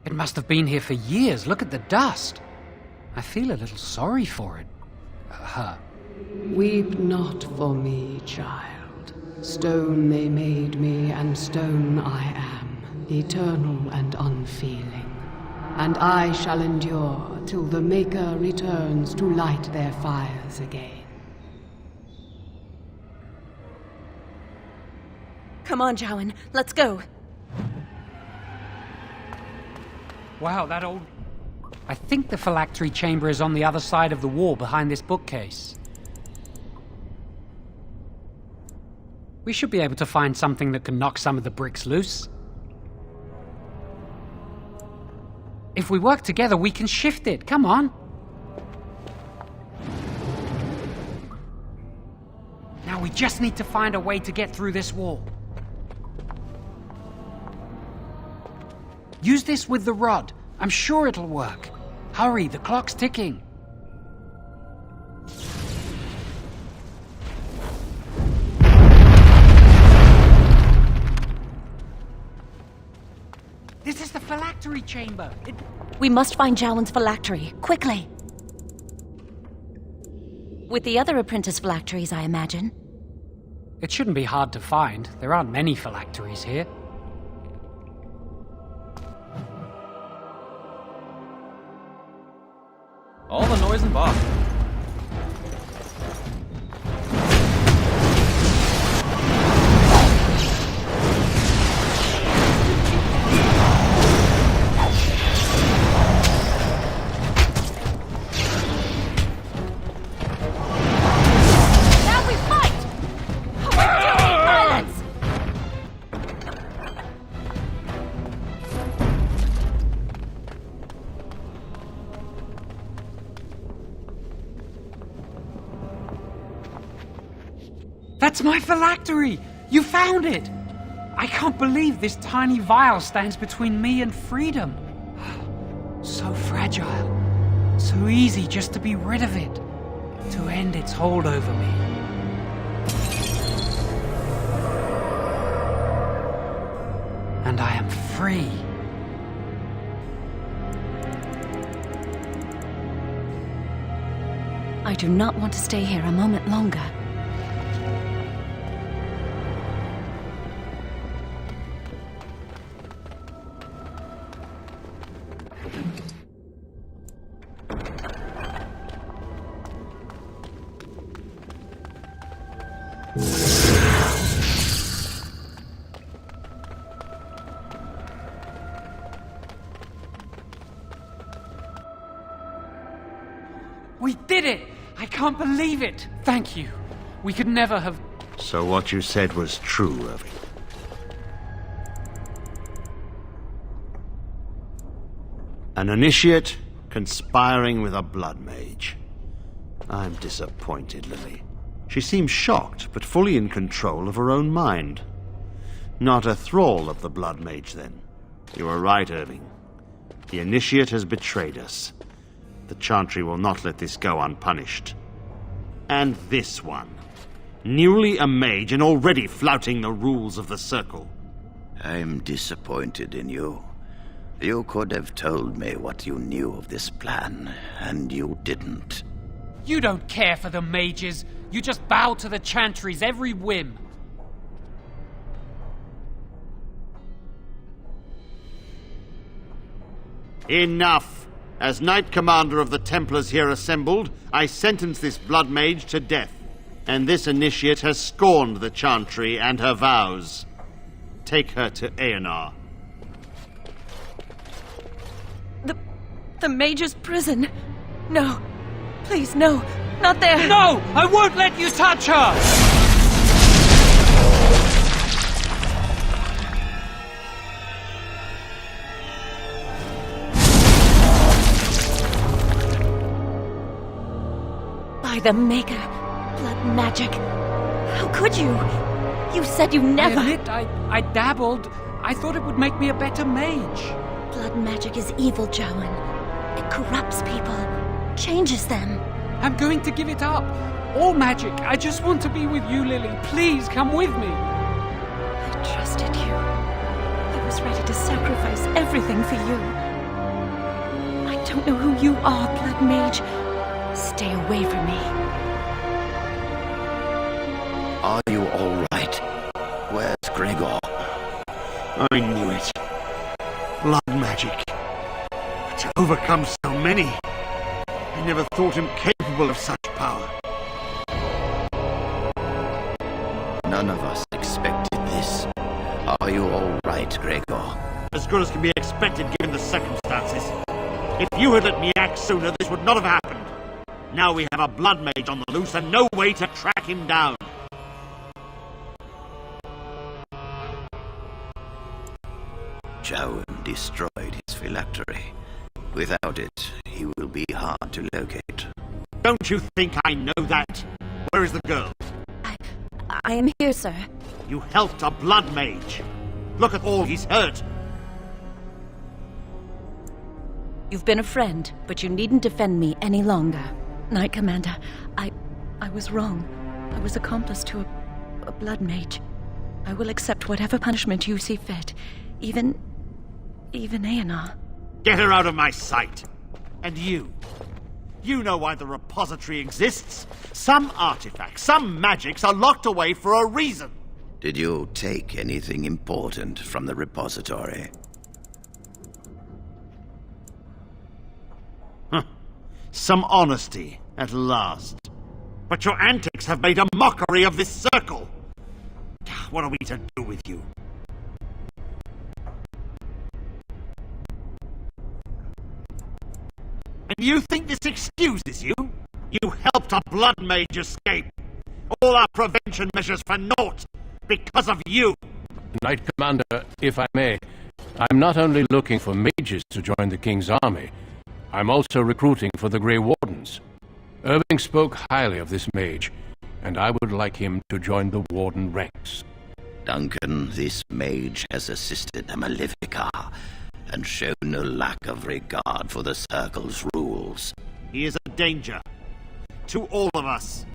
It must have been here for years. Look at the dust. I feel a little sorry for it. Her. Weep not for me, child. Stone they made me, and stone I am, eternal and unfeeling. And I shall endure till the Maker returns to light their fires again. Come on, Jowan. Let's go. Wow, that old... I think the phylactery chamber is on the other side of the wall behind this bookcase. We should be able to find something that can knock some of the bricks loose. If we work together, we can shift it. Come on. Now we just need to find a way to get through this wall. Use this with the rod. I'm sure it'll work. Hurry, the clock's ticking. This is the phylactery chamber. We must find Jowan's phylactery, quickly. With the other apprentice phylacteries, I imagine. It shouldn't be hard to find. There aren't many phylacteries here. All the noise and bother. That's my phylactery! You found it! I can't believe this tiny vial stands between me and freedom. So fragile. So easy just to be rid of it. To end its hold over me. And I am free. I do not want to stay here a moment longer. We did it! I can't believe it! Thank you. We could never have... So what you said was true, Irving. An initiate conspiring with a blood mage. I'm disappointed, Lily. She seems shocked, but fully in control of her own mind. Not a thrall of the blood mage, then. You were right, Irving. The initiate has betrayed us. The Chantry will not let this go unpunished. And this one. Newly a mage and already flouting the rules of the Circle. I'm disappointed in you. You could have told me what you knew of this plan, and you didn't. You don't care for the mages. You just bow to the Chantry's every whim. Enough! As Knight Commander of the Templars here assembled, I sentence this blood mage to death. And this initiate has scorned the Chantry and her vows. Take her to Aenar. The mage's prison. No. Please, no. Not there. No! I won't let you touch her! By the Maker. Blood magic. How could you? You said you never... I admit, I dabbled. I thought it would make me a better mage. Blood magic is evil, Jowan. It corrupts people. Changes them. I'm going to give it up. All magic. I just want to be with you, Lily. Please, come with me. I trusted you. I was ready to sacrifice everything for you. I don't know who you are, Blood Mage. Stay away from me. Are you all right? Where's Gregor? I knew it. Blood magic. To overcome so many. I never thought him capable of such power. None of us expected this. Are you all right, Gregor? As good as can be expected given the circumstances. If you had let me act sooner, this would not have happened. Now we have a blood mage on the loose and no way to track him down. Jowan destroyed his phylactery. Without it, he will be hard to locate. Don't you think I know that? Where is the girl? I am here, sir. You helped a blood mage. Look at all he's hurt. You've been a friend, but you needn't defend me any longer. Knight Commander, I was wrong. I was accomplice to a blood mage. I will accept whatever punishment you see fit. Even Aenar. Get her out of my sight. And you. You know why the repository exists. Some artifacts, some magics are locked away for a reason. Did you take anything important from the repository? Some honesty, at last. But your antics have made a mockery of this circle. What are we to do with you? And you think this excuses you? You helped a blood mage escape. All our prevention measures for naught because of you. Knight Commander, if I may, I'm not only looking for mages to join the King's army, I'm also recruiting for the Grey Wardens. Irving spoke highly of this mage. and I would like him to join the Warden ranks. Duncan, this mage has assisted the Maleficar and shown no lack of regard for the Circle's rules. He is a danger to all of us.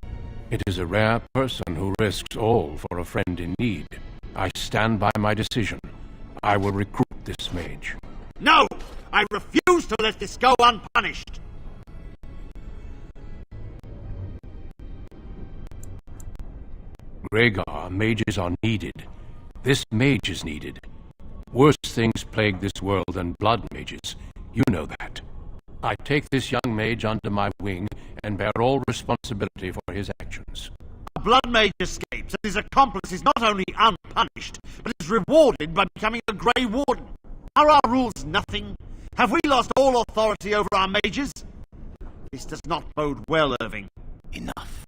It is a rare person who risks all for a friend in need. I stand by my decision. I will recruit this mage. No! I refuse to let this go unpunished! Rhaegar, mages are needed. This mage is needed. Worse things plague this world than blood mages. You know that. I take this young mage under my wing and bear all responsibility for his actions. A blood mage escapes and his accomplice is not only unpunished, but is rewarded by becoming a Grey Warden. Are our rules nothing? Have we lost all authority over our mages? This does not bode well, Irving. Enough.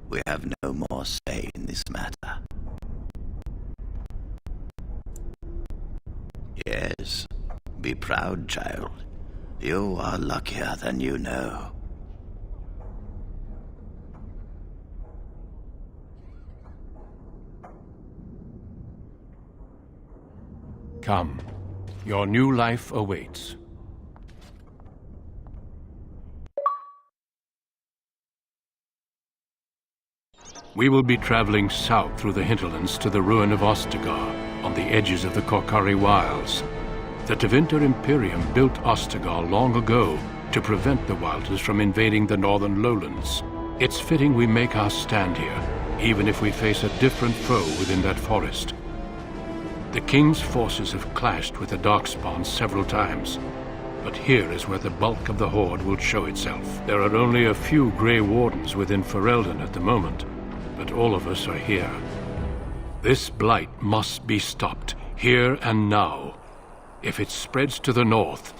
We have no more say in this matter. Yes, be proud, child. You are luckier than you know. Come. Your new life awaits. We will be traveling south through the hinterlands to the ruin of Ostagar, on the edges of the Korcari Wilds. The Tevinter Imperium built Ostagar long ago to prevent the Wilders from invading the northern lowlands. It's fitting we make our stand here, even if we face a different foe within that forest. The King's forces have clashed with the Darkspawn several times, but here is where the bulk of the Horde will show itself. There are only a few Grey Wardens within Ferelden at the moment, but all of us are here. This blight must be stopped, here and now. If it spreads to the north,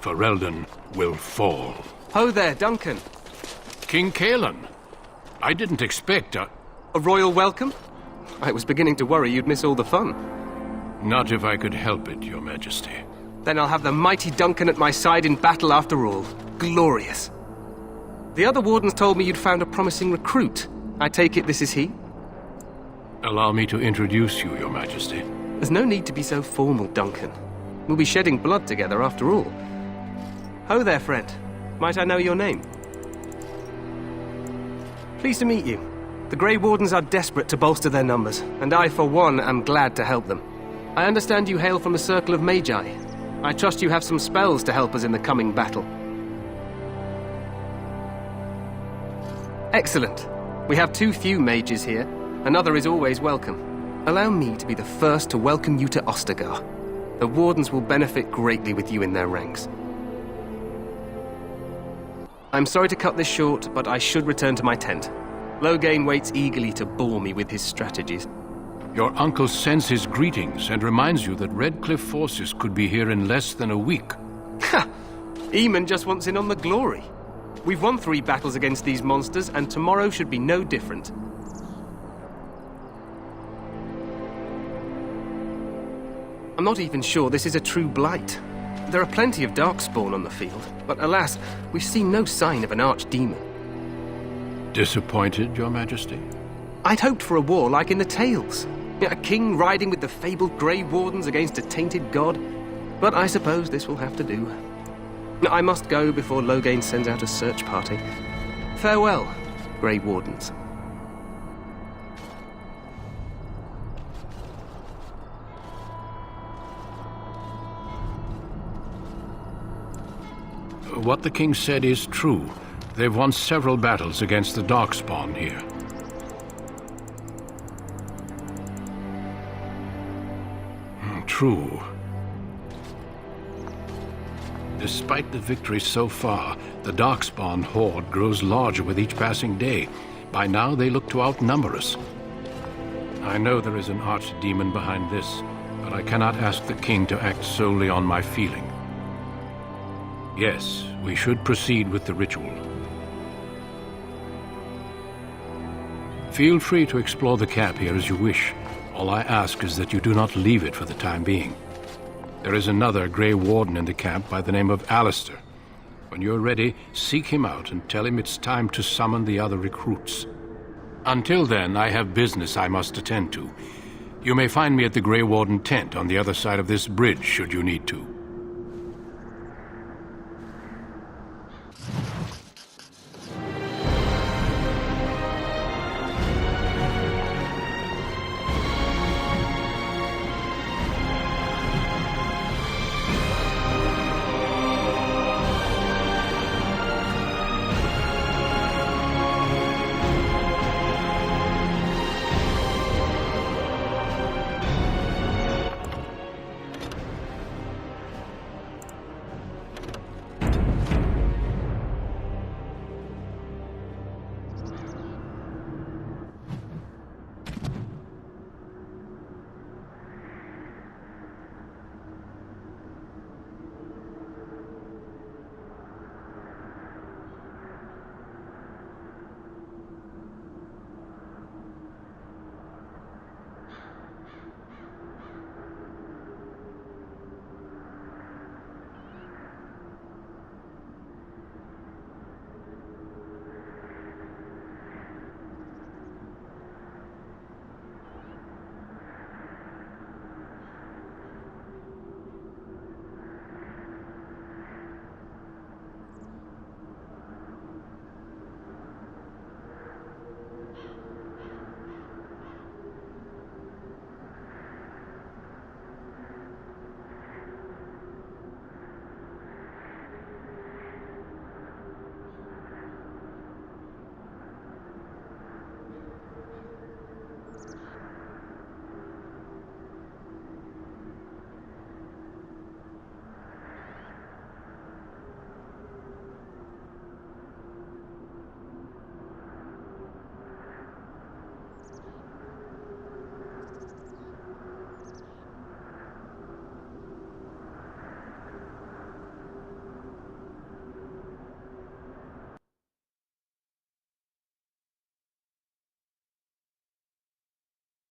Ferelden will fall. Ho there, Duncan. King Cailan. I didn't expect a royal welcome? I was beginning to worry you'd miss all the fun. Not if I could help it, Your Majesty. Then I'll have the mighty Duncan at my side in battle after all. Glorious. The other wardens told me you'd found a promising recruit. I take it this is he? Allow me to introduce you, Your Majesty. There's no need to be so formal, Duncan. We'll be shedding blood together after all. Ho there, friend. Might I know your name? Pleased to meet you. The Grey Wardens are desperate to bolster their numbers, and I, for one, am glad to help them. I understand you hail from the Circle of Magi. I trust you have some spells to help us in the coming battle. Excellent. We have too few mages here. Another is always welcome. Allow me to be the first to welcome you to Ostagar. The Wardens will benefit greatly with you in their ranks. I'm sorry to cut this short, but I should return to my tent. Loghain waits eagerly to bore me with his strategies. Your uncle sends his greetings and reminds you that Redcliffe forces could be here in less than a week. Ha! Eamon just wants in on the glory. We've won 3 battles against these monsters, and tomorrow should be no different. I'm not even sure this is a true blight. There are plenty of Darkspawn on the field, but alas, we've seen no sign of an archdemon. Disappointed, Your Majesty? I'd hoped for a war like in the tales. A king riding with the fabled Grey Wardens against a tainted god. But I suppose this will have to do. I must go before Loghain sends out a search party. Farewell, Grey Wardens. What the king said is true. They've won several battles against the Darkspawn here. True. Despite the victory so far, the Darkspawn horde grows larger with each passing day. By now, they look to outnumber us. I know there is an archdemon behind this, but I cannot ask the king to act solely on my feeling. Yes, we should proceed with the ritual. Feel free to explore the camp here as you wish. All I ask is that you do not leave it for the time being. There is another Grey Warden in the camp by the name of Alistair. When you're ready, seek him out and tell him it's time to summon the other recruits. Until then, I have business I must attend to. You may find me at the Grey Warden tent on the other side of this bridge, should you need to.